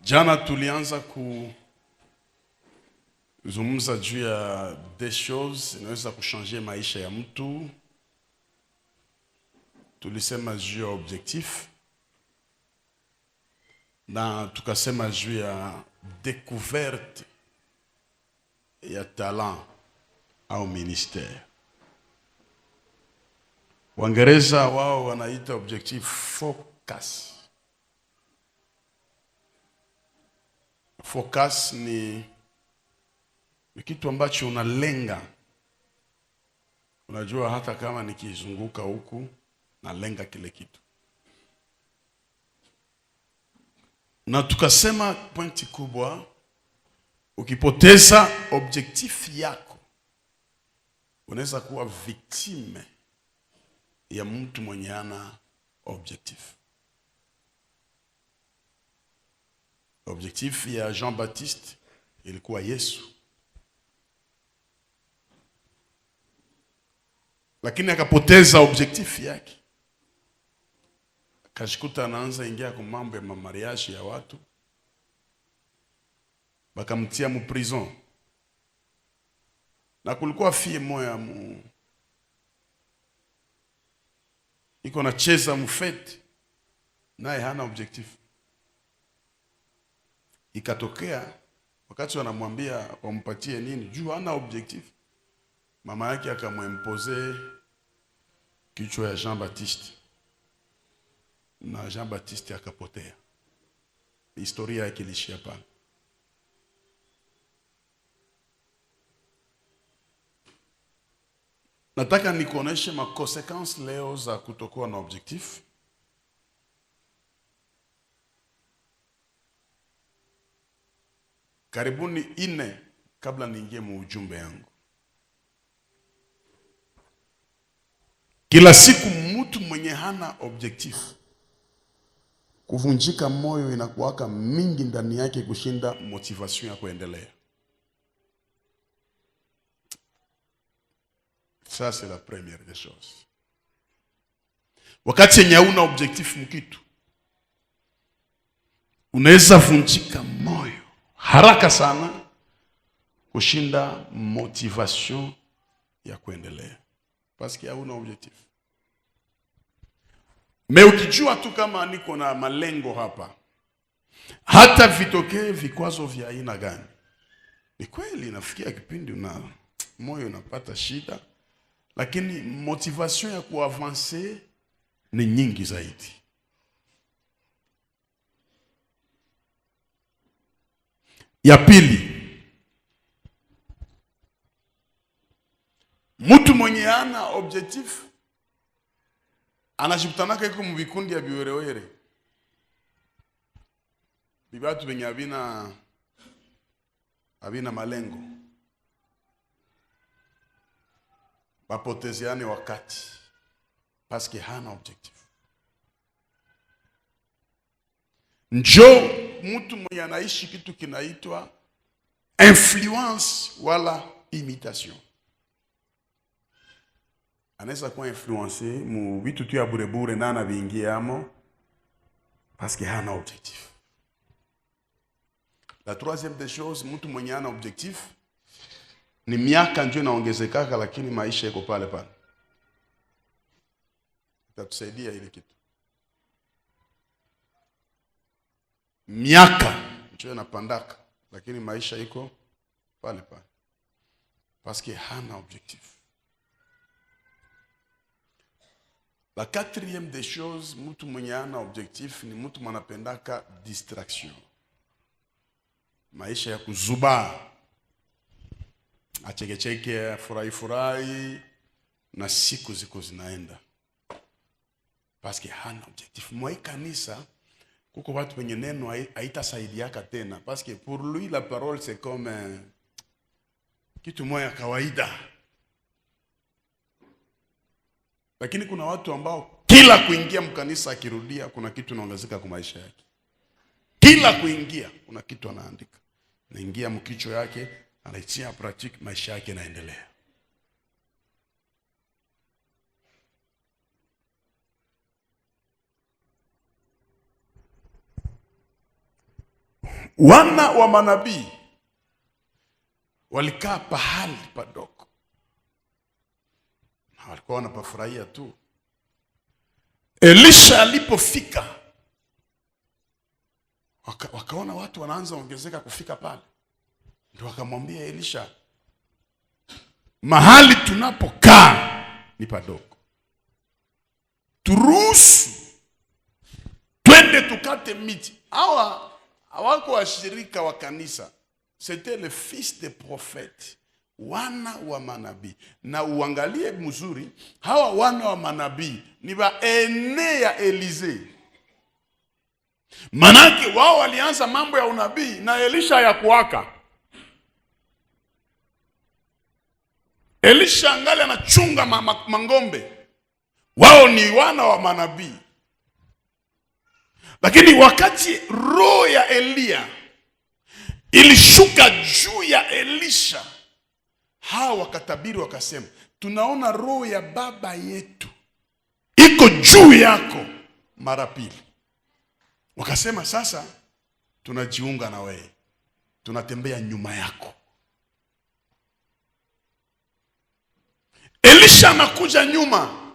Jana tulianza kuzungumza juu ya des choses inaweza kuchanger maisha ya mtu. Tulisema juu ya objectif na tukasema juu ya découverte ya talent au ministère. Waingereza wao wanaita objectif focus. Focus ni kitu ambacho unalenga. Unajua hata kama nikizunguka huku nalenga kile kitu. Na tukasema pointi kubwa, ukipoteza objectif yako unaweza kuwa victime ya mtu mwenye hana objectif. Objectif ya Jean-Baptiste ilikuwa Yesu, lakini akapoteza objectif yake, akajikuta anaanza ingia kwa mambo ya mariage ya watu, bakamtia mu prison. Na kulikuwa fie moya iko na cheza mufete, naye hana objectif. Ikatokea wakati wanamwambia wampatie nini juu hana objectif, mama yake akamwempoze kichwa ya Jean-Baptiste, na Jean-Baptiste akapotea. Historia yake ilishia pale. Nataka nikuoneshe ma consequences leo za kutokuwa na objectif. Karibuni 4 kabla niingie mu ujumbe yangu. Kila siku mtu mwenye hana objectif, kuvunjika moyo inakuwaka mingi ndani yake kushinda motivation ya kuendelea. Ça c'est la première des choses. Wakati yenye una objectif mkitu, unaweza vunjika moyo haraka sana kushinda motivation ya kuendelea, parce que hauna objectif. Me ukijua tu kama niko na malengo hapa, hata vitokee vikwazo vya aina gani, ni kweli nafikia kipindi una moyo unapata shida, lakini motivation ya kuavancer ni nyingi zaidi. Ya pili, mtu mwenye hana objectif anashikutanaka iko mu vikundi ya biwerewere, bibatu benye habina malengo, bapoteziane wakati parce que hana objectif. Njo mtu mwenye anaishi kitu kinaitwa influence wala imitation. Anaweza kuwa influencé mu vitu tu ya burebure na anaviingiamo parce que hana objectif. La troisième des choses, mtu mwenye hana objectif ni miaka ndio inaongezekaka, lakini maisha iko pale pale. Itatusaidia ile kitu. Miaka ndio inapandaka, lakini maisha iko pale pale parce que hana objectif. La quatrième des choses, mtu mwenye hana objectif ni mtu mwanapendaka distraction. Maisha ya kuzuba, achekecheke, furahi na siku ziko zinaenda, parce que hana objectif. Moi kanisa kuko watu wenye neno haitasaidiaka tena, parce que pour lui la parole c'est comme kitu moya kawaida. Lakini kuna watu ambao kila kuingia mkanisa akirudia kuna kitu naongezeka kwa maisha yake. Kila kuingia kuna kitu anaandika, naingia mkicho yake, anaitia pratique, maisha yake yanaendelea. wana wa manabii walikaa pahali padogo, na walikuwa wanapafurahia tu. Elisha alipofika, wakaona watu wanaanza ongezeka kufika pale. Ndio wakamwambia Elisha, mahali tunapokaa ni padogo, turuhusu twende tukate miti. Hawa hawako washirika wa kanisa, c'était le fils de prophète, wana wa manabii. Na uangalie mzuri, hawa wana wa manabii ni baene ya Elize. Manake wao walianza mambo ya unabii na Elisha ya kuwaka. Elisha angali anachunga mangombe. Wao ni wana wa manabii. Lakini wakati roho ya Elia ilishuka juu ya Elisha, hawa wakatabiri wakasema, tunaona roho ya baba yetu iko juu yako mara pili. Wakasema sasa tunajiunga na wewe, tunatembea nyuma yako. Elisha anakuja nyuma,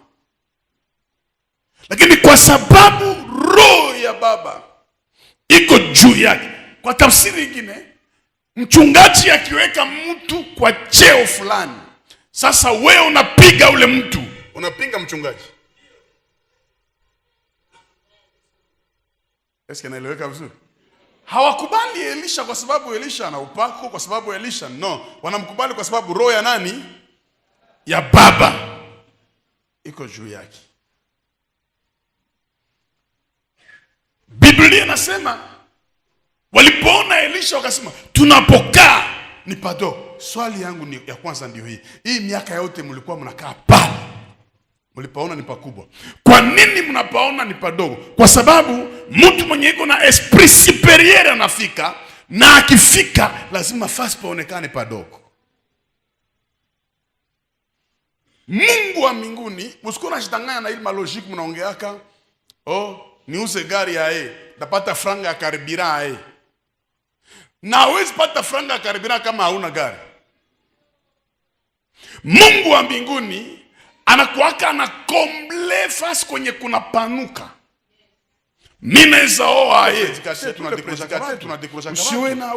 lakini kwa sababu roho ya baba iko juu yake. Kwa tafsiri nyingine, mchungaji akiweka mtu kwa cheo fulani, sasa wewe unapiga ule mtu, unapinga mchungaji. Eske naeleweka vizuri? Hawakubali Elisha kwa sababu Elisha ana upako, kwa sababu Elisha wanamkubali kwa sababu roho ya nani? Ya baba iko juu yake. Biblia inasema walipoona Elisha wakasema, tunapokaa ni padogo. Swali yangu ni ya kwanza ndio hii. Hii miaka yote mlikuwa mnakaa pale, mlipaona ni pakubwa. Kwa nini mnapaona ni padogo? Kwa sababu mtu mwenye iko na esprit superieur anafika, na akifika lazima fasi paonekane padogo. Mungu wa mbinguni, msiko unashitanganya na ile malojiki mnaongeaka, niuze gari yae, napata franga ya karibira yae. Na hawezi pata franga ya karibira kama hauna gari. Mungu wa mbinguni anakuwaka anakomble fasi kwenye kuna panuka. Mineza oaye, tunadekosha usiwe na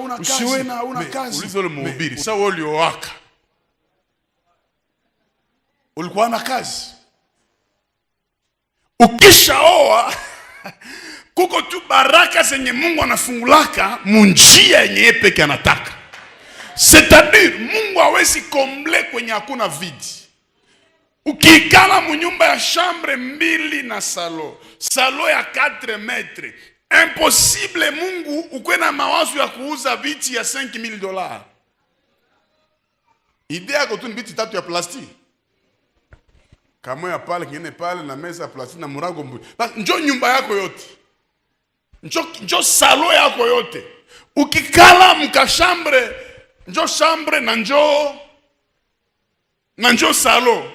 una kazi. Ulizo ule mhubiri, sasa wewe uliowaka, ulikuwa na kazi. Ukishaoa kuko tu baraka zenye Mungu anafungulaka munjia yenye peke anataka. C'est-à-dire Mungu hawezi komble kwenye hakuna vidi. Ukikala munyumba ya chambre 2 na salo ya 4 metre, impossible Mungu ukwe na mawazo ya kuuza viti ya $5,000. Idea yako tu ni viti 3 ya plastiki. Kama ya pale kingine pale na meza ya plastiki na murago mbili. Njoo nyumba yako yote. Njoo salo yako yote. Ukikala mkashambre, njoo chambre na njoo salo.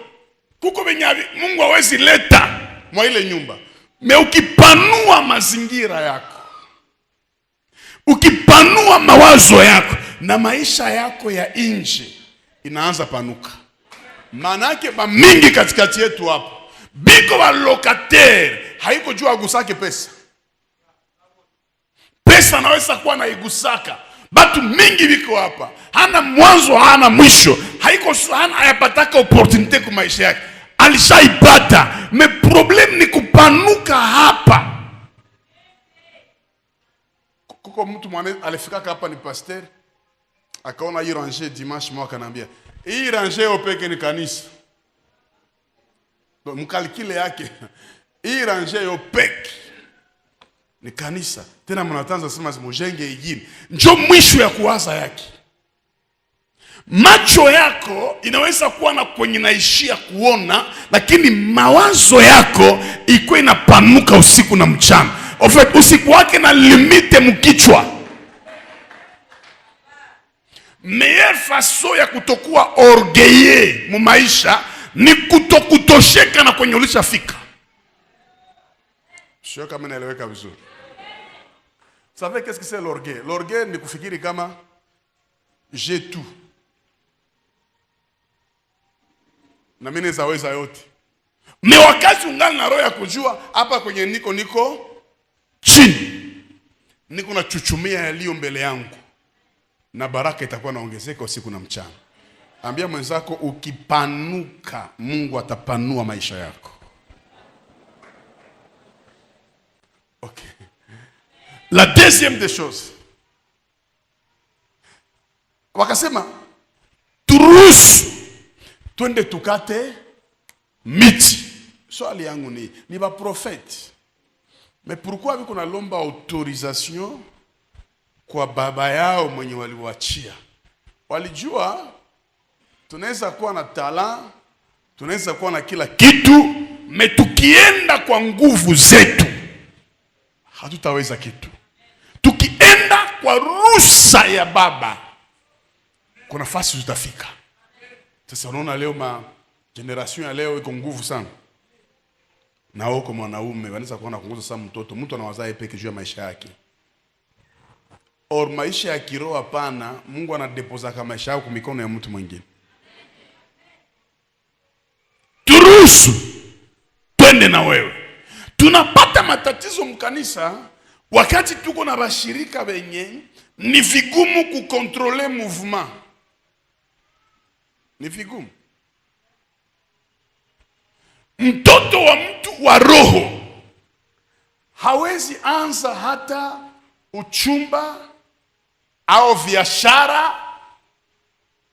Kuko benyavi Mungu hawezi leta mwa ile nyumba. Me ukipanua mazingira yako, ukipanua mawazo yako, na maisha yako ya nje inaanza panuka. Manake ba mingi katikati yetu hapo biko wa locataire haiko juu agusake pesa. Pesa naweza kuwa na igusaka. Batu mingi biko hapa hana mwanzo hana mwisho, haiko hana ayapataka opportunity kwa maisha yake, alishaipata. Me problem ni kupanuka hapa. Kuko mtu mwane alifika hapa ni pasteur, akaona hii ranger dimanche mwaka, anambia hii ranger opeke ni kanisa. Mkalikile yake hii ranger opeke ni kanisa. Tena mnatanza sema mujenge igini. Njoo mwisho ya kuwaza yake. Macho yako inaweza kuwa na kwenye naishia kuona, lakini mawazo yako iko inapanuka usiku na mchana. En fait, usiku wake na limite mkichwa. Meilleure façon ya kutokuwa orgueilleux mu maisha ni kutokutosheka na kwenye ulishafika. Sio kama naeleweka vizuri. savez qu'est-ce que c'est l'orgueil? L'orgueil ni kufikiri kama j'ai tout. Na mimi naweza yote. Ni wakati ungali na roho ya kujua hapa kwenye niko chini. Niko na chuchumia yaliyo mbele yangu. Na baraka itakuwa naongezeka usiku na mchana. Ambia mwenzako ukipanuka Mungu atapanua maisha yako. Okay. La deuxième des choses. Wakasema turuhusu twende tukate miti. Swali yangu ni ba prophète. Mais pourquoi viko na lomba autorisation kwa baba yao mwenye waliwaachia? Walijua tunaweza kuwa na talent, tunaweza kuwa na kila kitu, tukienda kwa nguvu zetu hatutaweza kitu. Tukienda kwa ruhusa ya baba kuna nafasi tutafika. Sasa unaona leo generation ya leo iko nguvu sana. Na wao kama wanaume wanaweza kuona kuongoza sana mtu anawazae peke juu ya maisha yake. Or maisha ya kiroho hapana, Mungu anadepoza kama maisha yako mikono ya mtu mwingine. Turuhusu twende na wewe. Tunapata matatizo mkanisa wakati tuko na bashirika benye ni vigumu kukontrole mouvement. Ni vigumu. Mtoto wa mtu wa roho hawezi anza hata uchumba au biashara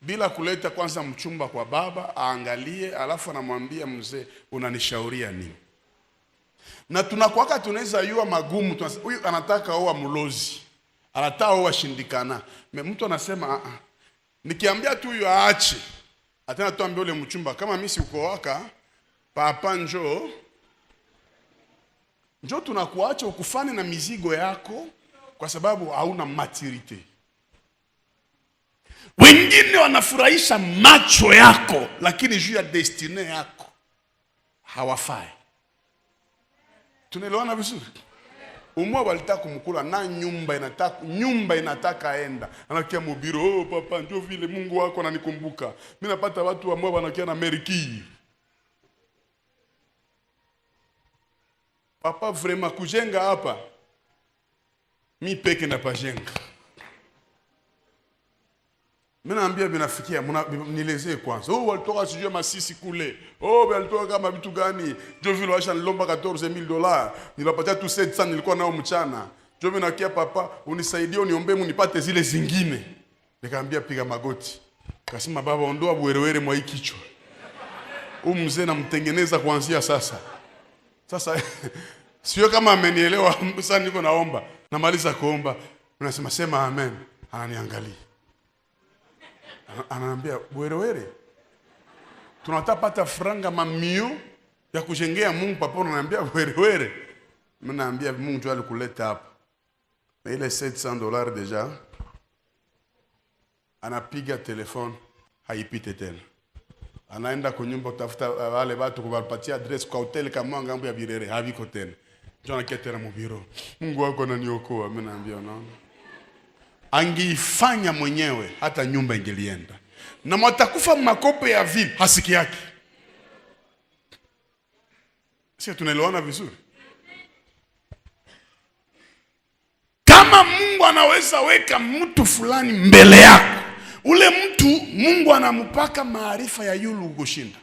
bila kuleta kwanza mchumba kwa baba aangalie, alafu anamwambia mzee unanishauria nini? Na tunakuwaka tunaweza yua magumu, huyu anataka oa mlozi, anataka oa shindikana. Mtu anasema nikiambia tu huyu aache, atena tuambie ule mchumba kama mimi si uko waka papa njoo tunakuacha ukufane na mizigo yako kwa sababu hauna maturity. Wengine wanafurahisha macho yako lakini juu ya destiny yako hawafai. Tunaelewana vizuri? Umwa walitaka kumkula na nyumba inataka enda. Anakia mubiro, papa ndio vile Mungu wako ananikumbuka. Mimi napata watu ambao wanakia na Ameriki. Papa vraiment kujenga hapa mi peke na pajenga. Mimi naambia binafikia nielezee kwanza. Walitoka sijui Masisi kule. Walitoka kama vitu gani? Jo vile washa nilomba $14,000. Nilipatia tu 700 nilikuwa nao mchana. Jo mimi nakia papa unisaidie uniombe munipate zile zingine. Nikamwambia piga magoti. Kasema baba ondoa buwerewere mwa hiki kichwa. Mzee namtengeneza kuanzia sasa. Sasa sio kama amenielewa sasa niko naomba. Namaliza kuomba. Unasema sema amen. Ananiangalia. Ananiambia buwerewere. Tunatapata franga mamio ya kujengea Mungu papa unaniambia buwerewere. Mimi naambia Mungu ndio alikuleta hapa. Na ile $700 deja. Anapiga telefone haipite tena. Anaenda kwa nyumba kutafuta wale watu kuwapatia address kwa hotel kama ngambo ya Birere haviko tena. Ndio anaketera mu biro. Mungu wako ananiokoa. Mimi naambia unaona. Angeifanya mwenyewe hata nyumba ingelienda. Na mtakufa makope ya vile hasiki yake. Sisi tunaelewana vizuri. Kama Mungu anaweza weka mtu fulani mbele yako, ule mtu Mungu anampaka maarifa ya yulu kushinda.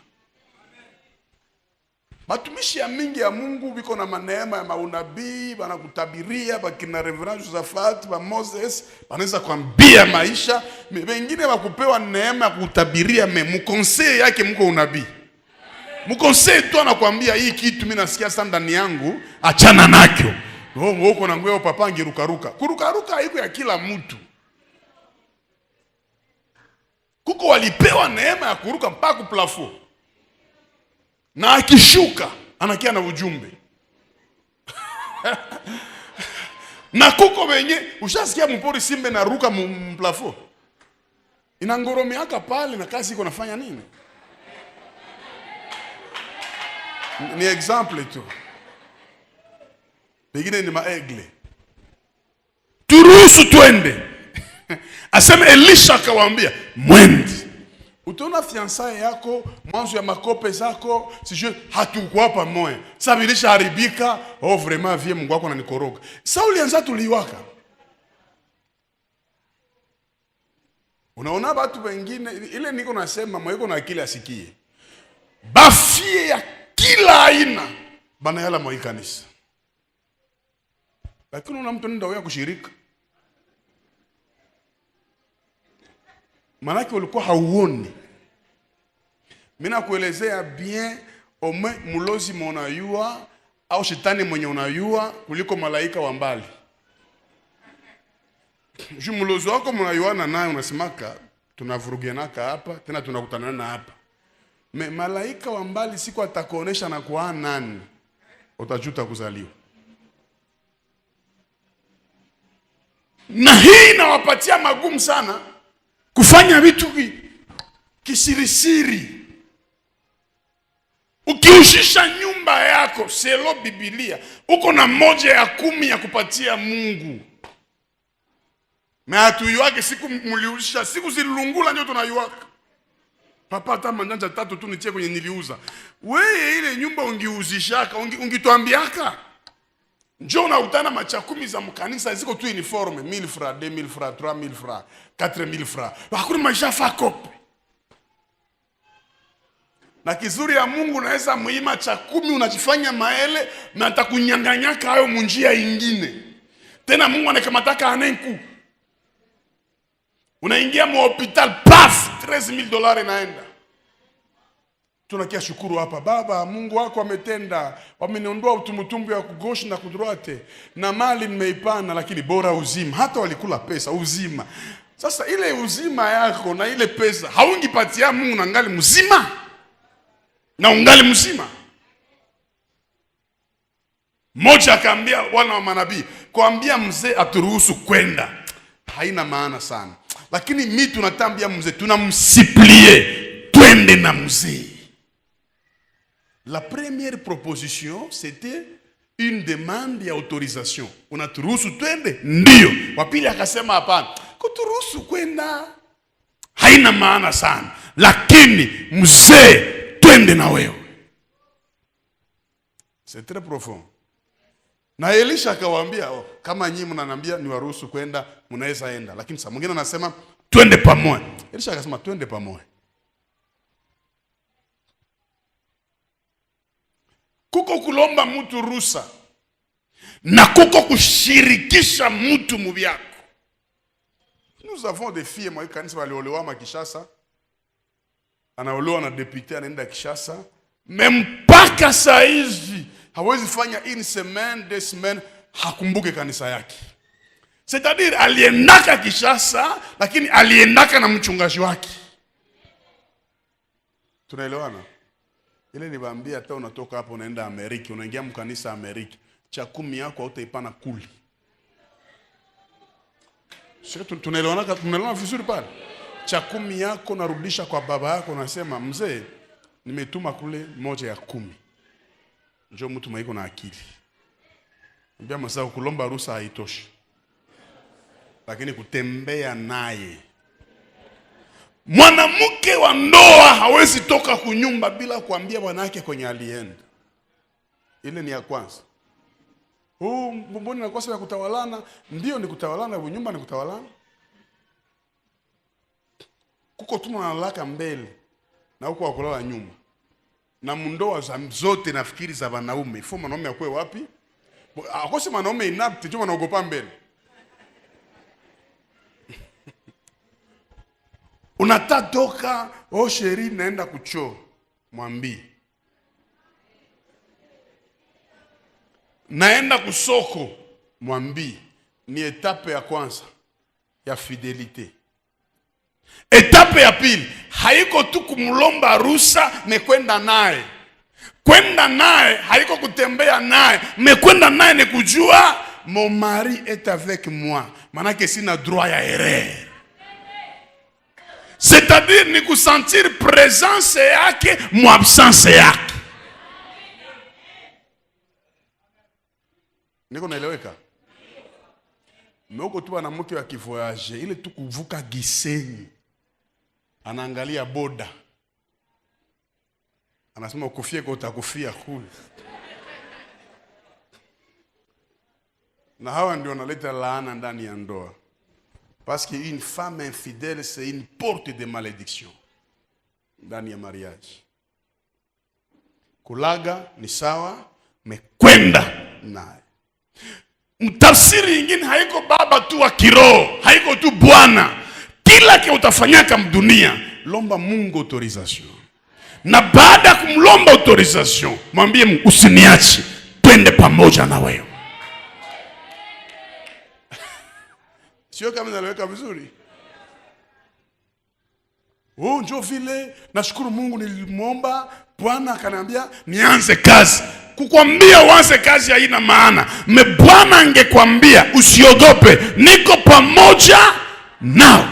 Matumishi ya mingi ya Mungu biko na maneema ya maunabii, banakutabiria, bakina Reverend Josephat, ba Moses, banaweza kuambia maisha, wengine wakupewa neema ya kutabiria mkonsei yake mko unabii. Mkonsei tu anakuambia hii kitu mimi nasikia sana ndani yangu, achana nakyo. Uko na ngweo papa ngirukaruka. Kurukaruka haiko ya kila mtu. Kuko walipewa neema ya kuruka mpaka plafo. Na akishuka anakia na ujumbe. Na kuko wenye ushasikia mpori simbe na ruka mplafo. Inangoromeaka pale na kazi iko nafanya nini? Ni example tu. Pengine ni maegle. turuhusu twende. Asema Elisha akawaambia mwende. Utaona fiansaye yako, mwanzo ya makope zako, sijui hatukuwa pamoja. Sasa Elisha haribika, oh vraiment vie Mungu wako ananikoroga. Sasa ulianza tuliwaka. Unaona watu wengine ile niko nasema mweko na akili asikie. Bafie ya kila aina bana yala mwa kanisa. Lakini una mtu nenda wewe kushirika. Manake ulikuwa hauoni. Mimi nakuelezea bien ome mulozi mwanayua au shetani mwenye unayua kuliko malaika wa mbali. Mulozi wako mnayuana naye unasemaka tunavurugianaka hapa tena tunakutanana hapa. Malaika wa mbali siku atakuonesha na kwa nani utajuta kuzaliwa. Na hii inawapatia magumu sana kufanya vitu kisirisiri. Ukiushisha nyumba yako selo Biblia uko na 1/10 ya kupatia Mungu. Na hatuyuake siku muliusha, siku zilungula ndio tunayuaka. Papa hata manjanja 3 tu nitie kwenye niliuza. Wewe ile nyumba ungiuzishaka, ungituambiaka. Njoo na utana machakumi za mkanisa ziko tu uniforme, 1000 francs, 2000 francs, 3000 francs, 4000 francs. Hakuna maisha fakope. Na kizuri ya Mungu unaweza muima cha 10 unajifanya maele na atakunyanganyaka hayo munjia ingine. Tena Mungu anakamataka anenku. Unaingia mu hospital paf $13,000 inaenda. Tunakia shukuru hapa Baba, Mungu wako ametenda, wameniondoa utumutumbu ya kugoshi na kudroite na mali nimeipana, lakini bora uzima. Hata walikula pesa uzima. Sasa ile uzima yako na ile pesa haungipatia Mungu na ngali mzima. Na ungali mzima. Mmoja akaambia wana wa manabii, kuambia mzee aturuhusu kwenda haina maana sana. Lakini mimi tunatambia mzee, tunamsiplie twende na mzee. La première proposition c'était une demande d'autorisation. Unaturuhusu twende? Ndio. Wa pili akasema hapana. Kuturuhusu kwenda haina maana sana. Lakini mzee twende na wewe. C'est très profond. Na Elisha akawaambia, kama nyinyi mnaniambia niwaruhusu kwenda, mnaweza enda. Lakini saa mwingine anasema twende pamoja. Elisha akasema twende pamoja. Kuko kulomba mtu ruhusa na kuko kushirikisha mtu mubyako. Nous avons des filles moi kanisa waliolewa makishasa. Anaolewa na député anaenda Kishasa. Mpaka saa hizi hawezi fanya une semaine, 2 semaines hakumbuke kanisa yake. C'est-à-dire aliendaka Kishasa lakini aliendaka na mchungaji wake. Tunaelewana? Ile niwaambia hata unatoka hapo unaenda Amerika, unaingia mkanisa Amerika, cha 10 yako hautaipana kuli. Sio tunaelewana vizuri pale. Cha 10 yako narudisha kwa baba yako, unasema mzee nimetuma kule 1/10. Njoo mtu maiko na akili. Mbia msao kulomba ruhusa haitoshi. Lakini kutembea naye. Mwanamke wa ndoa hawezi toka kunyumba bila kuambia bwanake kwenye alienda. Ile ni ya kwanza. Mbona nakosa ya kutawalana? Ndio ni kutawalana, nyumba ni kutawalana. Kuko tu mwanalaka mbele na huko wakulala nyuma. Na mundoa zote nafikiri za wanaume. Ifo mwanaume akwe wapi? Akose mwanaume inapti tu wanaogopa mbele. Unatatoka, oh sheri naenda kuchoo, mwambie. Naenda kusoko, mwambie. Ni etape ya kwanza ya fidelite. Etape ya pili, haiko tu kumlomba ruhusa mekwenda naye. Kwenda naye haiko kutembea naye, mekwenda naye ni kujua mon mari est avec moi. Manake sina droit ya erreur. C'est-à-dire ni kusentir présence yake mu absence yake. Niko naeleweka? Meuko tu na mke wa kivoyage, ile tu kuvuka Gisenyi. Anaangalia boda. Anasema ukufie kwa utakufia kule. Na hawa ndio wanaleta laana ndani ya ndoa. Parce que une femme infidèle, c'est une porte de malédiction ndani ya mariage. Kulaga ni sawa, mekwenda naye. Mtafsiri nyingine haiko baba tu wa kiroho, haiko tu bwana. Kila kile utafanyaka mdunia, lomba Mungu autorisation. Na baada ya kumlomba autorisation, mwambie usiniache, twende pamoja na wewe. Sio kama naleweka vizuri. Njoo vile, nashukuru Mungu nilimwomba, Bwana akaniambia nianze kazi. Kukwambia uanze kazi haina maana. Bwana angekwambia usiogope, niko pamoja nao.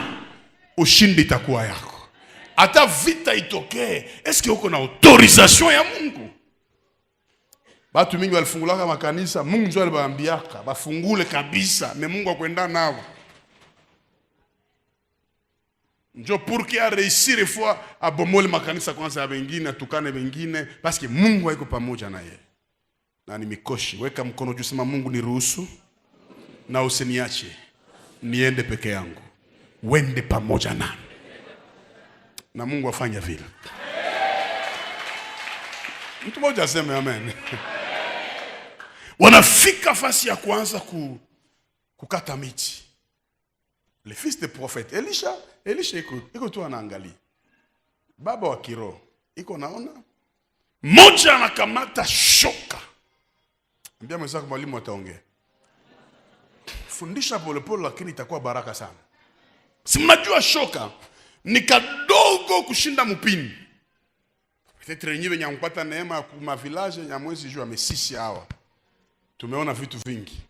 Ushindi itakuwa yako. Hata vita itokee, eske uko na autorisation ya Mungu? Watu mingi walifungulaka makanisa, Mungu ndio aliwaambiaka bafungule kabisa, Mungu akwenda nao. Njo pour qu'il a réussi des fois à bomole makanisa kwanza ya wengine, atukane wengine, parce que Mungu haiko pamoja na yeye. Na ni mikoshi, weka mkono juu, sema Mungu niruhusu na usiniache niende peke yangu, wende pamoja nami. Na Mungu afanya vile. Mtu mmoja aseme amen. Wanafika fasi ya kwanza kukata miti. Le fils de prophète Elisha iko tu anaangalia. Baba wa kiroho iko naona. Moja anakamata shoka. Ambia mwenzako mwalimu ataongea. Fundisha polepole lakini itakuwa baraka sana. Si mnajua shoka ni kadogo kushinda mpini. Peut-être renyewe nyampata neema kuma village ya mwezi jua mesisi hawa. Tumeona vitu vingi.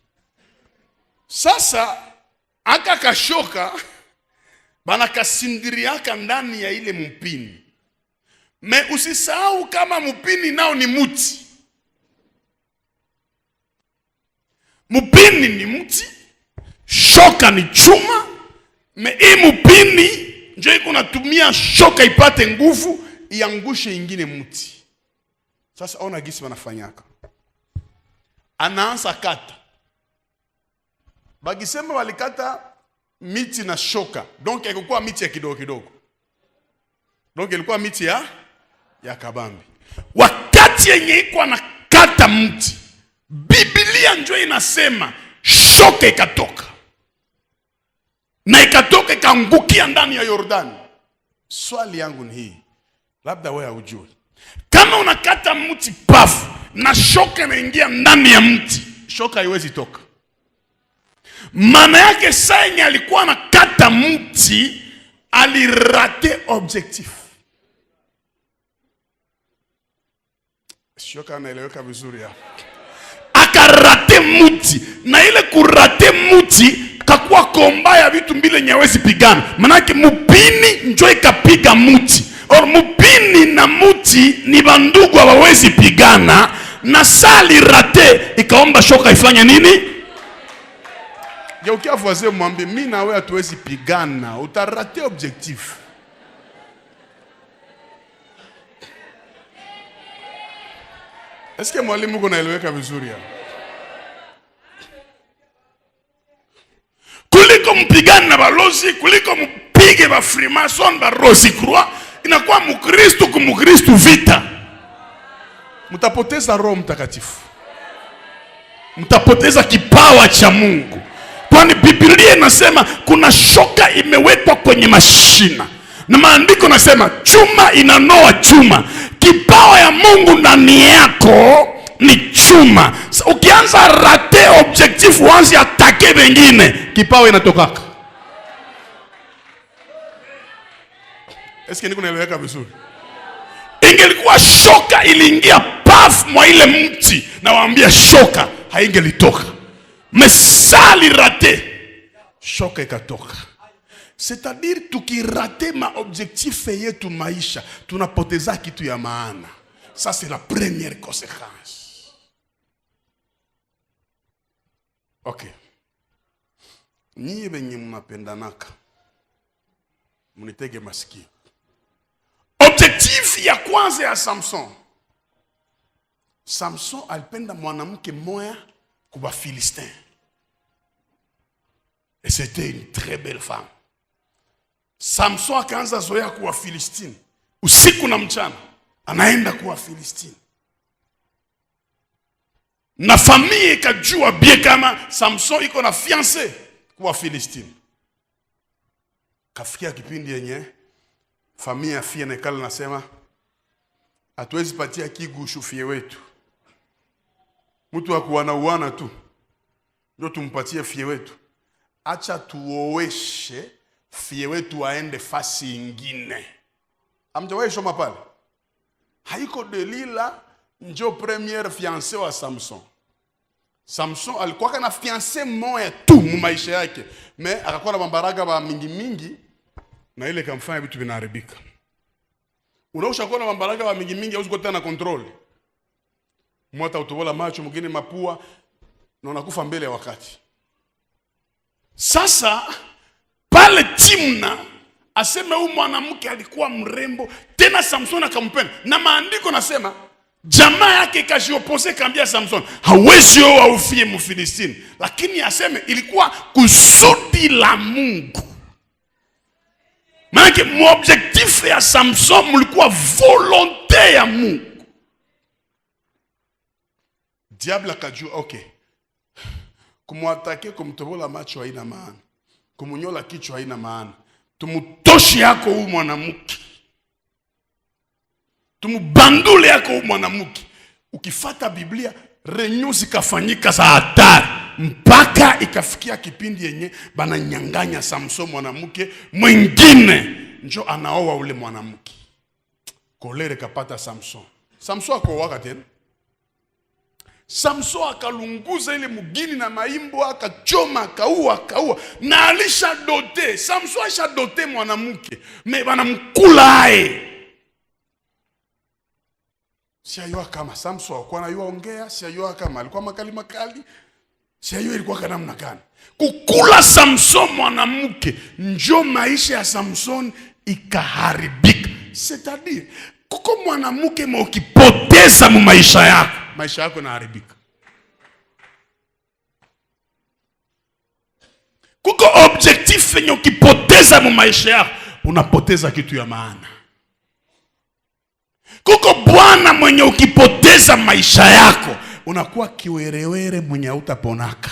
Sasa aka kashoka bana kasindiriaka ndani ya ile mpini. Me usisahau kama mpini nao ni muti. Mpini ni muti, shoka ni chuma. Me hii mpini ndio iko natumia shoka ipate nguvu iangushe ingine muti. Sasa ona gisi wanafanyaka. Anaanza kata. Bagisema walikata miti na shoka. Donc ilikuwa miti ya kidogo kidogo. Donc ilikuwa miti ya kabambi. Wakati yenye iko na kata mti, Biblia njoo inasema shoka ikatoka. Na ikatoka ikaangukia ndani ya Yordani. Swali yangu ni hii. Labda wewe hujui. Kama unakata mti pafu na shoka inaingia ndani ya mti, shoka haiwezi toka. Maana yake saini alikuwa anakata mti, alirate objectif. Shoka anaeleweka vizuri hapa. Akarate mti, na ile kurate mti kakuwa komba ya vitu mbili nyawezi pigana. Maana yake mpini njoo ikapiga mti. Or mpini na mti ni bandugu hawawezi pigana, na sali rate ikaomba shoka ifanye nini? Geukia voisin mwambie mimi na wewe hatuwezi pigana, utarate objectif. Est-ce que mwalimu uko naeleweka vizuri hapa? Kuliko mpigana na balozi, kuliko mpige ba Freemason ba Rosicroix, inakuwa Mkristo kumkristo vita. Mtapoteza Roho Mtakatifu. Mtapoteza kipawa cha Mungu. Kwani Biblia inasema kuna shoka imewekwa kwenye mashina. Na maandiko nasema chuma inanoa chuma. Kipawa ya Mungu ndani yako ni chuma. Ukianza rate objectif uanze atake wengine, kipawa inatokaka. Eske niko naeleweka vizuri? Ingelikuwa shoka iliingia paf mwa ile mti, na waambia shoka haingelitoka. Mesali rate, shoka ikatoka. C'est-à-dire tukirate ma objectif yetu maisha, tunapoteza kitu ya maana. Ça c'est la première conséquence. Ok. Nyie benye mnapendanaka munitege masikio. Objectif ya kwanza ya Samson. Samson alipenda mwanamke moya kuba Philistin. Et c'était une très belle femme. Samson akaanza zoea kuwa Philistine. Usiku na mchana anaenda kuwa Philistine. Na familia ikajua bie kama Samson iko na fiancé kuwa Philistine. Kafikia kipindi yenye familia fia nekala nasema hatuwezi patia kigushu fie wetu. Mtu akuana tu ndio tumpatie fie wetu. Acha tuoeshe fie wetu aende fasi ingine. Amjawahi shoma pale? Haiko Delila njo première fiancé wa Samson. Samson alikuwa kana fiancé moya tu mu maisha yake, me akakuwa na mambaraga ba mingi na ile kamfanya vitu vinaharibika. Unaosha kuwa na mambaraga ba mingi hauwezi kuwa na control. Mwata utobola macho, mwingine mapua, na unakufa mbele ya wakati. Sasa pale Timna aseme huyu mwanamke alikuwa mrembo, tena Samson akampenda. Na maandiko nasema jamaa yake kashiopose kambia Samson hawezi oa ufie Mfilistini, lakini aseme ilikuwa kusudi la Mungu. Maana objectif ya Samson mulikuwa volonté ya Mungu. Diable akajua okay, kumwatake kumtobola macho haina maana, kumunyola kichwa haina maana, tumutoshi yako huyu mwanamke, tumubandule yako huyu mwanamke. Ukifata Biblia renyu zikafanyika za hatari mpaka ikafikia kipindi yenye bananyanganya Samson mwanamke mwingine njo anaoa ule mwanamke. Kolere kapata Samson. Samson akowaka tena. Samson akalunguza ile mugini na maimbo, akachoma, akaua na alisha dote. Samson alisha dote mwanamke, me banamkula ae. Siayua kama Samson alikuwa anayua ongea, siayua kama alikuwa makali, siayua ilikuwa kana namna gani. Kukula Samson mwanamke njo maisha ya Samson ikaharibika. C'est-à-dire kuko mwanamke ukipoteza mu maisha yako naharibika. Kuko objectif yenye ukipoteza mu maisha yako unapoteza kitu ya maana. Kuko bwana mwenye ukipoteza maisha yako unakuwa kiwerewere mwenye utaponaka.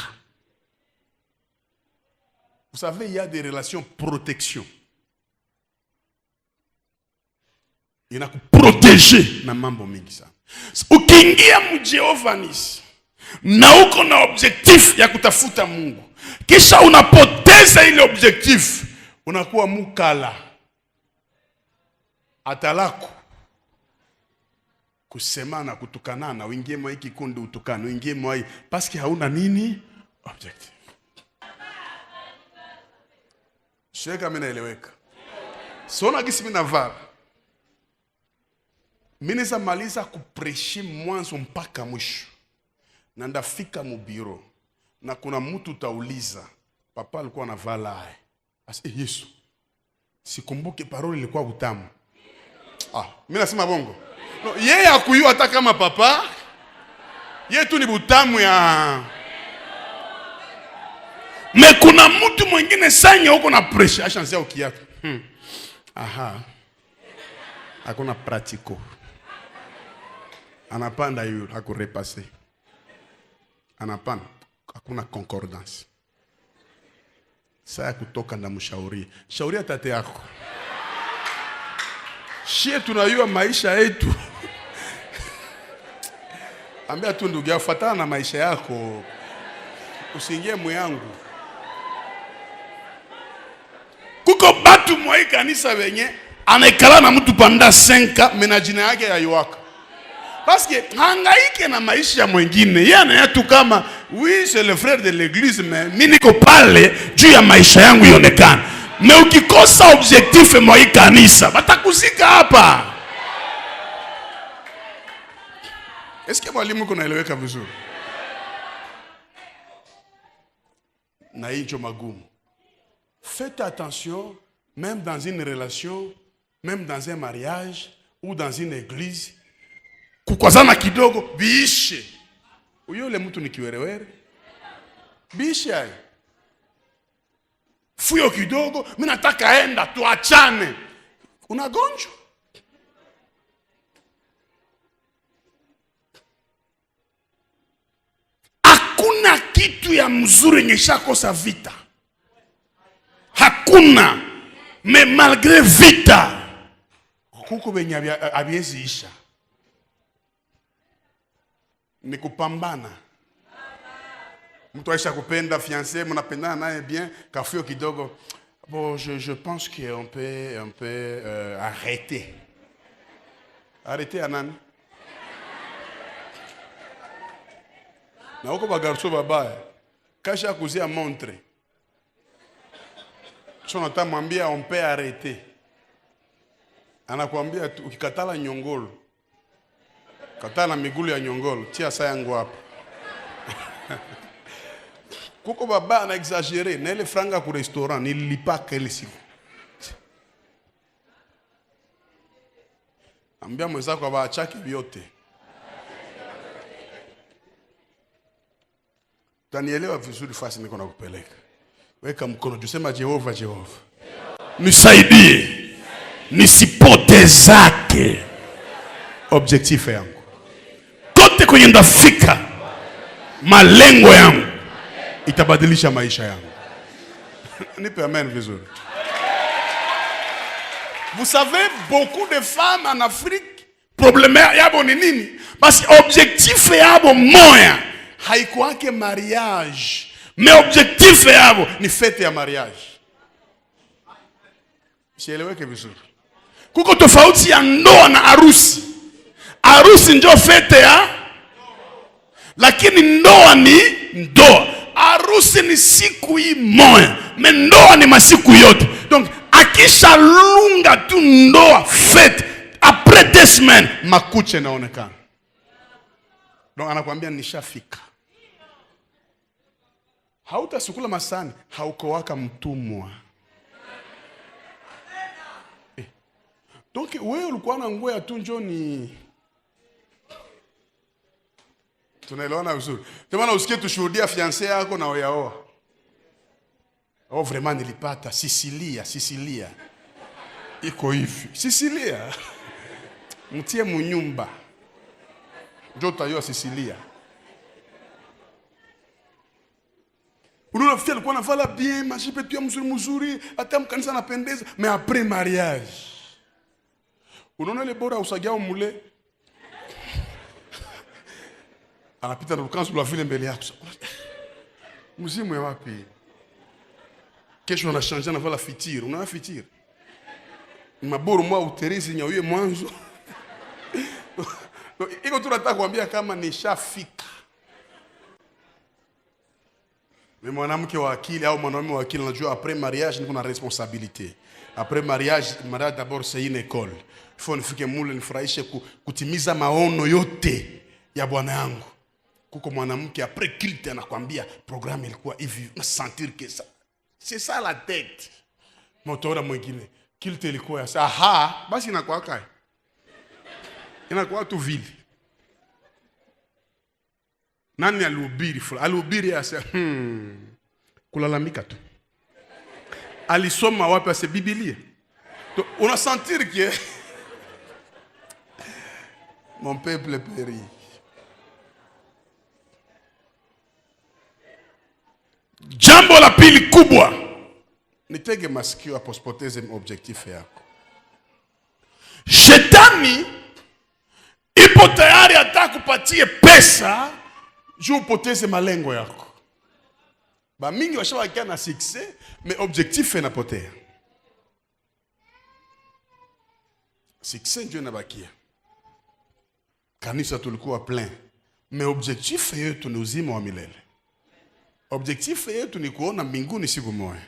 Vous savez, il y a des relations protection. Inakuproteger na mambo mingi sana. Ukiingia mJehova Nisi na uko na objectif ya kutafuta Mungu, kisha unapoteza ile objectif, unakuwa mukala atalako kusemana, kutukanana, uingie mwa hiki kundi utukane, uingie mwa hii paski hauna nini objective. Sheka mimi naeleweka. Sona gisi mimi navaa. Mimi maliza kupreshi mwanzo mpaka mwisho. Na ndafika mu bureau na kuna mtu tauliza, papa alikuwa anavala aye. Yesu. Sikumbuke parole ilikuwa utamu. Mimi nasema bongo. No, yeye akuyua hata kama papa. Yeye tu ni butamu ya. Me kuna mtu mwingine sanya huko na pressure ashanzia ukiatu. Hakuna pratico. Anapanda yule hakurepase. Anapanda hakuna concordance. Saya kutoka na mshauri. Shauria tate yako. Shie tunayua maisha yetu. Ambia tu ndugu yako fatana na maisha yako. Usiingie mwangu. Kuko batu mwa kanisa wenye anaikala na mtu panda 5 menajina yake ya yuwaka. Parce que hangaike na maisha ya mwingine. Yeye anayatu kama oui c'est le frère de l'église mais mimi niko pale juu ya maisha yangu ionekane. Me ukikosa objectif mwa kanisa batakuzika hapa. Est-ce que mwalimu kunaeleweka vizuri? Na hicho magumu. faites attention, même dans une relation, même dans un mariage ou dans une église, kukwazana kidogo biishe. Uyole mtu ni kiwerewere. Biishe hai. Fuyo kidogo, mimi nataka enda tuachane. Unagonjwa. Hakuna kitu ya mzuri ngeshakosa vita. Hakuna. Mais malgré vita, kuko benye abiezi isha. Ni kupambana. Mtu aisha kupenda fiancé, mnapendana naye bien, kafio kidogo. Bon, je pense qu'on peut arrêter. Arrêter à nani? Na huko bagarso babaya. Kasha kuzia montre. Sonata mwambia on peut arrêter. Anakuambia ukikatala nyongolo. Katala migulu ya nyongolo, tia saa yangu hapo. Kuko baba ana exagere, na ile franga ku restaurant nilipaka ile siku. Ambia mwenzako abaachake vyote. Tanielewa vizuri fasi niko nakupeleka. Weka mkono tusema Jehova Jehova. Nisaidie. Nisipotezake objectif yangu. Kote kwenye ndafika malengo yangu itabadilisha maisha yangu. Nipe amen vizuri. Vous savez, beaucoup de femmes en Afrique, problème yabo ni nini? Parce objectif yabo moya haikuwake mariage. Mais objectif yabo ni fete ya mariage. Sieleweke vizuri. Kuko tofauti ya ndoa na harusi. Harusi ndio fete ya, lakini ndoa ni ndoa. Harusi ni siku hii moja, mais ndoa ni masiku yote. Donc akisha lunga tu ndoa fete, après 2 semaines makuche naonekana. Donc anakuambia nishafika. Hautasukula masani, hauko waka mtumwa. Donc wewe ulikuwa na nguo ya tu njoo ni tunaelewana vizuri. Temana usikie tushuhudia fiancé yako na oyaoa. Oh vraiment nilipata Sicilia. Iko hivi. Sicilia. Mtie munyumba. Njoo tayo Sicilia. Unaona fia alikuwa anavala bien, mashipe tu ya mzuri, hata mkanisa anapendeza, mais après mariage. Unaona ile bora usagia mule. Anapita na lukanzu la vile mbele yako. Mzimu ya wapi? Kesho anashanja na vala fitiri. Unaona fitiri? Maboro mwa uterezi nyawe mwanzo. Iko tu nataka kuambia kama nishafika. Mais mwanamke wa akili au mwanaume wa akili anajua après mariage niko na responsabilité. Après mariage d'abord c'est une école. Il faut nifike mule nifurahishe kutimiza maono yote ya bwana yangu. Kuko mwanamke après culte anakuambia programme ilikuwa hivi, na sentir que ça c'est ça la tête. Motora mwingine culte ilikuwa ya ça. Aha, basi inakuwa kai. Inakuwa tu vile. Nani alihubiri? Alihubiri asa kulalamika tu. Alisoma wapi ase Biblia? On a sentir que mon peuple périt. Jambo la pili kubwa, nitege masikio aposipoteze objectif yako. Shetani ipo tayari atakupatie pesa juu upoteze malengo yako. Ba mingi washawakia na succès, mais objectif inapotea. Succès ndio inabakia. Kanisa tulikuwa plein, mais objectif yetu ni uzima wa milele. Objectif yetu ni kuona mbinguni siku moja.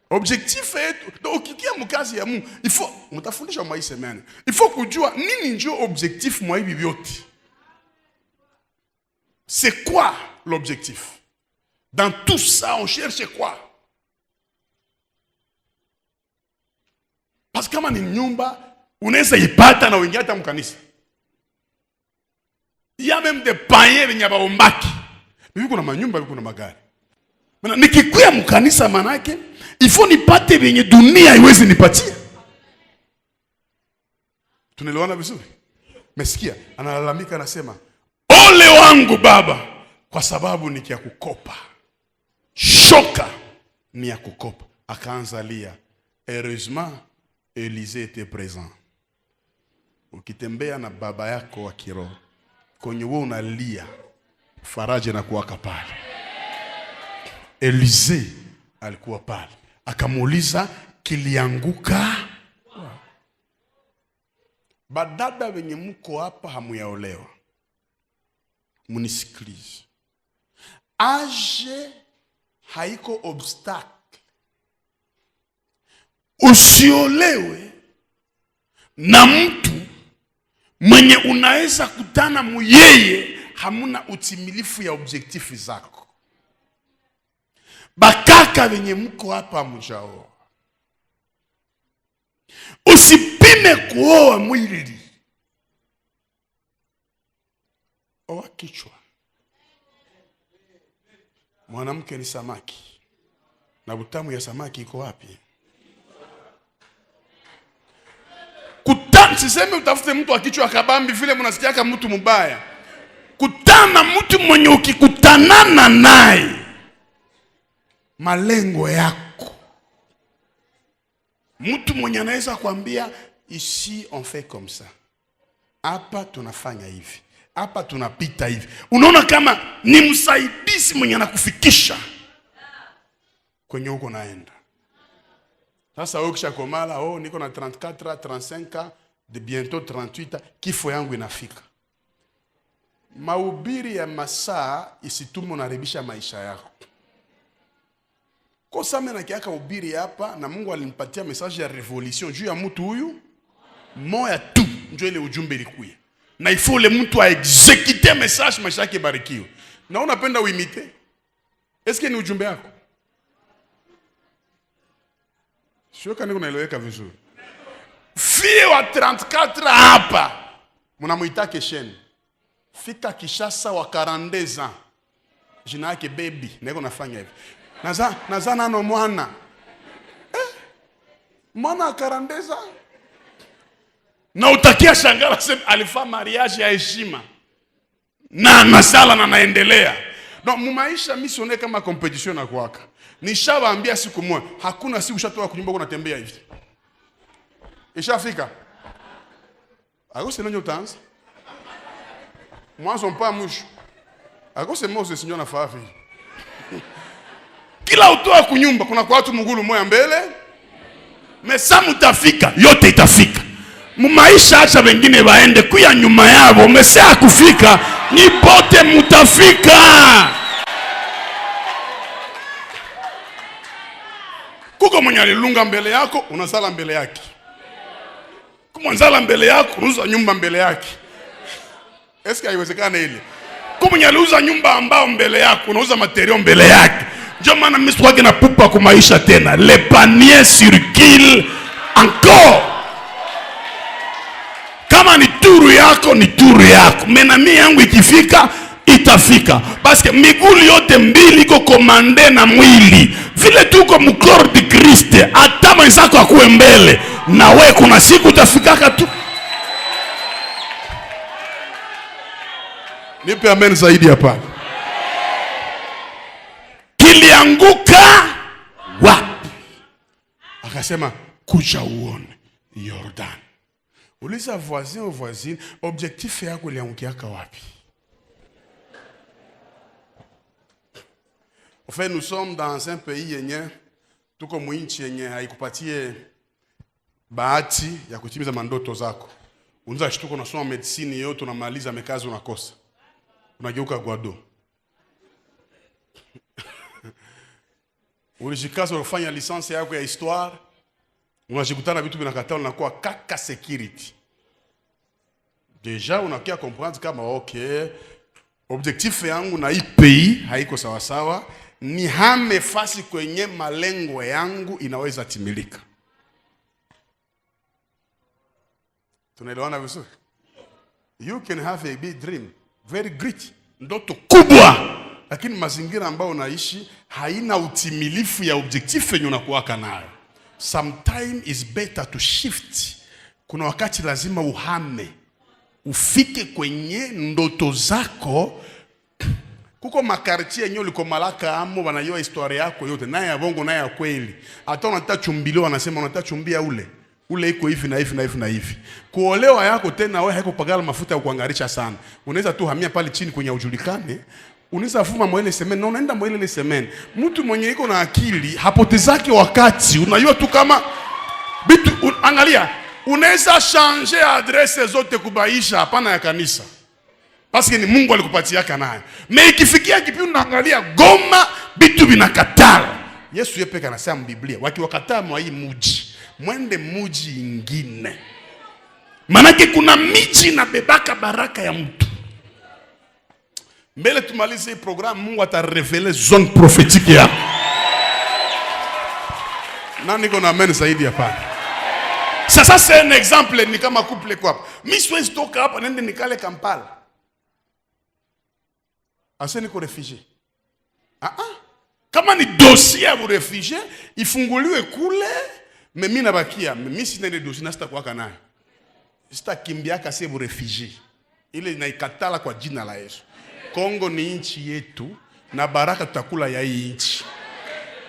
Objectif yetu, donc ukikia mkazi ya Mungu, il faut mtafundisha mwa hii semana. Il faut kujua nini ndio objectif mwa hivi vyote. C'est quoi l'objectif? Dans tout ça, on cherche quoi? Parce kama ni nyumba unaweza ipata na uingia hata mkanisa. Il y a même des païens wenye baombaki. Mimi kuna manyumba, kuna magari. Maana nikikuya mkanisa manake ifo nipate venye dunia haiwezi nipatia. Tunaelewana vizuri? Mesikia analalamika anasema, "Ole wangu baba kwa sababu ni ya kukopa. Shoka ni ya kukopa." Akaanza lia. Heureusement Élisée était présent. Ukitembea na baba yako wa kiroho kwenye wewe unalia, faraja na kuwaka pale. Élisée alikuwa pale. Akamuuliza kilianguka. Badada wenye mko hapa hamuyaolewa, munisikilize. Age haiko obstacle. Usiolewe na mtu mwenye unaweza kutana muyeye hamuna utimilifu ya objektifu zako. Bakaka wenye mko hapa mujao, usipime kuoa mwili, oa kichwa. Mwanamke ni samaki, na butamu ya samaki iko wapi? Sisemi utafute mtu wa kichwa kabambi vile mnasikiaka mtu mbaya. Kutana mtu mwenye ukikutanana naye malengo yako. Mtu mwenye anaweza kuambia ici on fait comme ça. Hapa tunafanya hivi. Hapa tunapita hivi. Unaona kama ni msaidizi mwenye anakufikisha kwenye uko naenda. Sasa wewe kishakomala, niko na 34, 35 de bientôt 38, kifo yangu inafika. Mahubiri ya masaa isitume unaribisha maisha yako. Kwa sababu na kiaka ubiri hapa na Mungu alinipatia message ya revolution juu ya mtu huyu moya tu ndio ile ujumbe ilikuwa. Na il faut le mtu a exécuter message maisha yake barikiwe. Na unapenda uimite? Eske ni ujumbe yako? Sio kama unaeleweka vizuri. Fie wa 34 hapa mnamuita Kesheni. Fika Kishasa wa 42 ans. Jina yake baby, niko nafanya hivi. Naza nano mwana. Mwana 42 ans. Na utakia shangala sema alifa mariage ya heshima. Na masala na naendelea. Donc mumaisha mimi sione kama competition na kwaka. Nishawaambia siku moja, hakuna siku ushatoka kunyumba unatembea hivi. Ishafika. Akose nonyo tanza. Mwanzo mpa mwisho. Akose Moses nyo nafafi. Kila utoa kunyumba kuna kwa watu mgulu moya mbele. Mesa mutafika, yote itafika. Mumaisha acha wengine waende kuya nyuma yao, mesa kufika, ni pote mutafika. Kuko mwenye alilunga mbele yako, unasala mbele yake. Kumanzala mbele yako, unuza nyumba mbele yake. Eske haiwezekana ile? Kuko mwenye aliuza nyumba ambao mbele yako, unauza material mbele yake. Ndio maana mimi swage na pupa kwa maisha tena. Le panier circule encore. Kama ni turu yako, ni turu yako. Menami yangu ikifika, itafika. Paske miguu yote mbili iko komande na mwili. Vile tuko mkoro di Kriste, hata mwenzako akuwe mbele, na wewe kuna siku utafikaka tu. Nipe amen zaidi hapa. Kilianguka wapi? Akasema kuja uone Jordan. Uliza voisin au voisine, objectif yako iliangukiaka wapi? En fait, nous sommes dans un pays yenye tuko mwinchi yenye haikupatie bahati ya kutimiza mandoto zako. Unaweza shtuka unasoma medicine yote unamaliza mekazi unakosa. Unageuka gwado. Ulijikaza kufanya lisansi yako ya histoire, unajikutana vitu vinakataa unakuwa kaka security. Deja unakia comprendre kama okay, objectif yangu na hii pays haiko sawa sawa, ni hame fasi kwenye malengo yangu inaweza timilika. Tunaelewana vizuri? You can have a big dream, very great, ndoto kubwa, lakini mazingira ambayo unaishi haina utimilifu ya objective yenye unakuwaka nayo. Sometimes is better to shift. Kuna wakati lazima uhame, ufike kwenye ndoto zako. Kuko makartie yenyewe uliko malaka amo wanajua historia yako yote, naye ya bongo naye ya kweli. Hata unataka chumbilo wanasema unataka chumbia ule iko hivi na hivi na hivi na hivi. Kuolewa yako tena wewe haiko pagala mafuta ya kuangarisha sana. Unaweza tu hamia pale chini kwenye ujulikane. Unaweza fuma mwele semeni na unaenda mwele semeni. Mtu mwenye iko na akili hapotezake wakati. Unajua tu kama bitu angalia, unaweza changer adresse zote kubaisha hapana ya kanisa. Paske ni Mungu alikupatia naye. Me ikifikia kipindi unaangalia Goma bitu binakatala. Yesu yepeka anasema Biblia, wakiwakataa mwa hii muji, mwende muji ingine. Manake kuna miji na bebaka baraka ya mtu. Mbele tumalize hii program, Mungu atarevele zone prophétique ya. Nani kona amen zaidi hapa? Sasa c'est un exemple ni kama couple kwa hapa. Mimi siwezi toka hapa nende nikale Kampala. Ase niko refugee. Kama ni dossier ya refugee, ifunguliwe kule, mimi nabakia, mimi sina ile dossier na sitakuwa nayo. Sitakimbiaka sasa refugee. Ile inaikatala kwa jina la Yesu. Kongo ni nchi yetu na baraka tutakula ya hii nchi.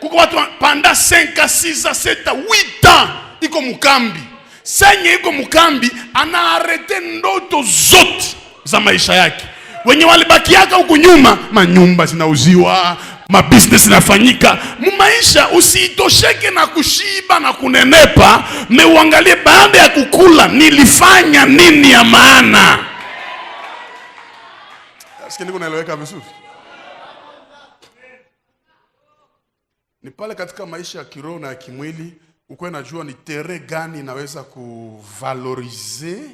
Kuko watu panda 5, 6, 7, 8 ans iko mukambi. Senye iko mukambi anaarete ndoto zote za maisha yake. Wenye walibakiaka huku nyuma, manyumba zinauziwa, mabusiness inafanyika. Mumaisha usiitosheke na kushiba na kunenepa, uangalie baada ya kukula nilifanya nini ya maana. Sikia niko naeleweka vizuri. Ni pale katika maisha ya kiroho na ya kimwili uko najua ni tere gani inaweza kuvalorize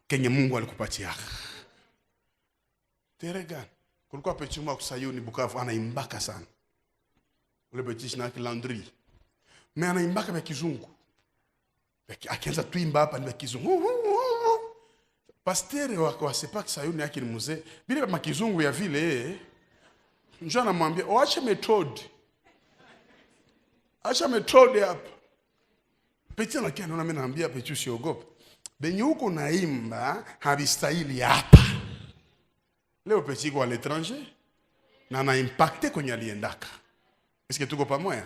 kenye Mungu alikupatia. Tere gani? Kulikuwa pechuma kusayuni Bukavu anaimbaka sana. Ule betishi na Landry. Me anaimbaka kwa kizungu. Akianza tuimba hapa ni kwa kizungu. Pastere wa sepak sayuni yake ni mzee. Bila makizungu ya vile njoo anamwambia waache method. Acha method hapa. Peti anakia naona mimi naambia peti usiogope. Benye huko naimba habistahili hapa. Leo peti kwa l'étranger na na impacte kwenye aliendaka. Est-ce que tuko pamoja?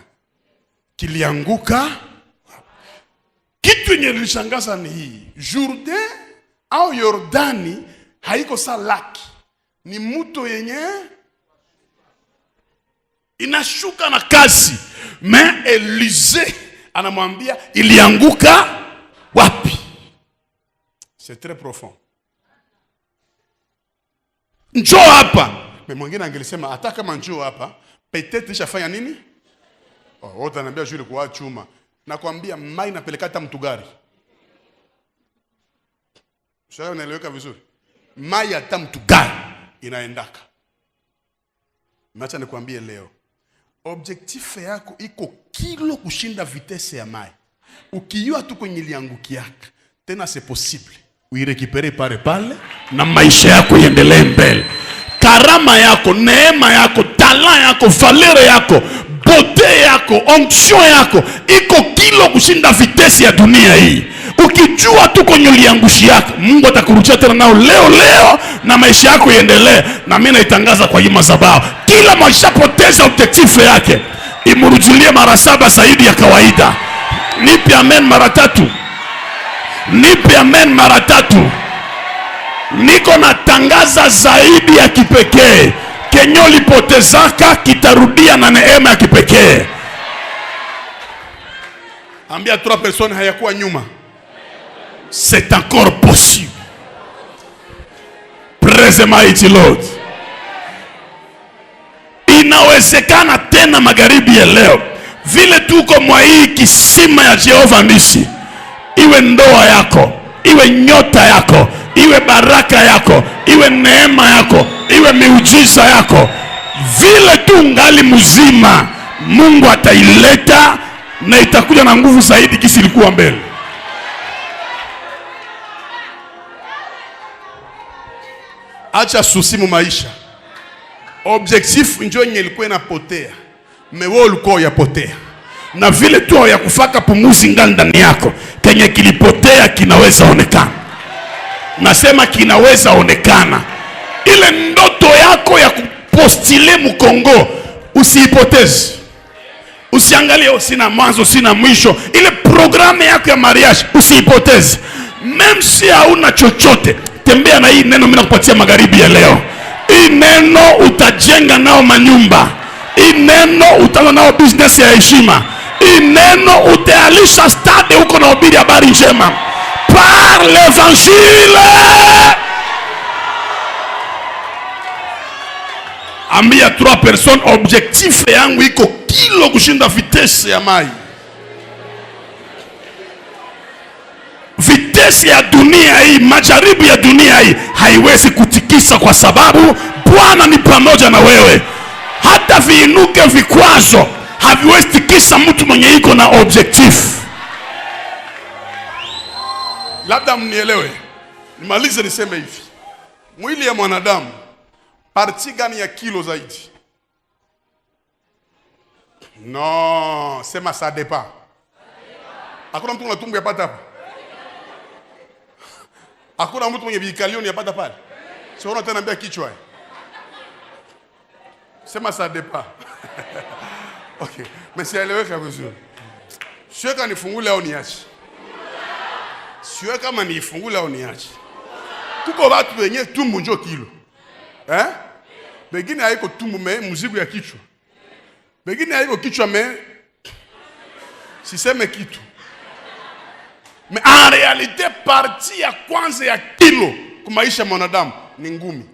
Kilianguka. Kitu yenye nilishangaza ni hii. Jourdain au Yordani haiko sa laki. Ni mto yenye inashuka na kasi. Mais Élisée anamwambia ilianguka wapi? C'est très profond. Njoo hapa. Mais mwingine angelisema hata kama njoo hapa, peut-être ishafanya nini? Wote ananiambia juu kwa chuma. Nakwambia mai napeleka hata mtu gari. Sasa unaeleweka vizuri. Mai hata mtu gari inaendaka. Macha nikwambie leo. Objectif yako iko kilo kushinda vitesse ya mai. Ukijua tu kwenye liangukiaka, tena c'est possible. Uirekipere pale na maisha yako iendelee mbele. Karama yako, neema yako, talent yako, valeur yako, beauté yako, onction yako iko kilo kushinda vitesse ya dunia hii. Ukijua tu kwenye liangushi yako, Mungu atakurudia tena nao leo na maisha yako iendelee. Na mimi naitangaza kwa hii madhabahu, kila maisha poteza objectif yake imurudilie mara 7 zaidi ya kawaida. Nipe amen mara 3. Nipe amen mara 3. Niko natangaza zaidi ya kipekee. Kenyo lipotezaka kitarudia na neema ya kipekee. Ambia 3 personnes hayakuwa nyuma. C'est encore possible. Praise mighty Lord. Inawezekana tena magharibi ya leo. Vile tuko mwa hii kisima ya Jehova Nisi. Iwe ndoa yako, iwe nyota yako, iwe baraka yako, iwe neema yako, iwe miujiza yako. Vile tu ngali mzima, Mungu ataileta na itakuja na nguvu zaidi kisi ilikuwa mbele. Acha susimu maisha. Objectif njo nye ilikuwa inapotea. Mewe ulikuwa yapotea. Na vile tu ya kufaka pumuzi ndani yako, kenye kilipotea kinaweza onekana. Nasema kinaweza onekana. Ile ndoto yako ya kupostile Mkongo, usiipoteze. Usiangalie sina mwanzo sina mwisho. Ile programu yako ya mariage usiipoteze. Même si hauna chochote, tembea na hii neno mimi nakupatia magharibi ya leo. Hii neno utajenga nao manyumba. Hii neno utaanza nao business ya heshima. Hii neno utaalisha stade huko na hubiri habari njema. Par l'évangile. Ambia 3 personnes, objectif yangu iko kilo kushinda vitesse ya mai. Vitesse ya dunia hii, majaribu ya dunia hii haiwezi kutikisa, kwa sababu Bwana ni pamoja na wewe. Hata viinuke vikwazo haviwezi tikisa mtu mwenye iko na objectif. Labda mnielewe. Nimalize niseme hivi. Mwili ya mwanadamu parti gani ya kilo zaidi? No, sema ça dépend. Hakuna mtu anatumbu yapata hapa. Hakuna mtu mwenye vikalioni yapata pale. Sio una tena mbia kichwa. Sema ça dépend. Okay, mais sieleweka vizuri. Sio kama nifungule au niache. Sio kama nifungule au niache. Kuko watu wenye tumbo njo kilo. Begine haiko tumbo me mzigo ya kichwa. Begine haiko kichwa me siseme kitu. Mais en réalité partie ya kwanza ya kilo kwa maisha ya mwanadamu ni ngumi.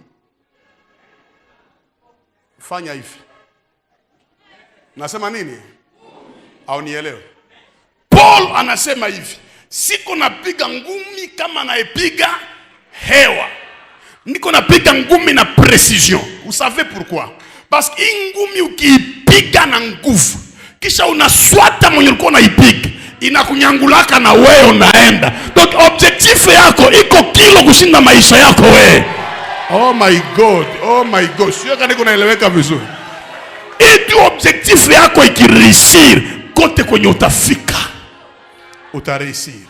Fanya hivi. Nasema nini? Au nielewe. Paul anasema hivi, siko napiga ngumi kama naipiga hewa. Niko napiga ngumi na precision. Vous savez pourquoi? Parce que ngumi ukipiga na nguvu, kisha unaswata mwenye ulikuwa unaipiga, inakunyangulaka na wewe unaenda. Donc objectif yako iko kilo kushinda maisha yako wewe. Oh my God, oh my God. Sio kama niko naeleweka vizuri. Eti objectif yako ikireusir, kote kwenye utafika, utareusir.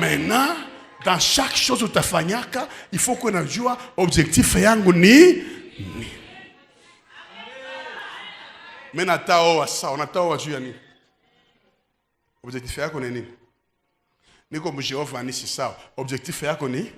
Maintenant, dans chaque chose utafanyaka, il faut que unajua objectif yangu ni. Mimi nataoa sawa, nataoa juu ya nini? Objectif yako ni nini? Niko mjehova ni si sawa. Objectif yako ni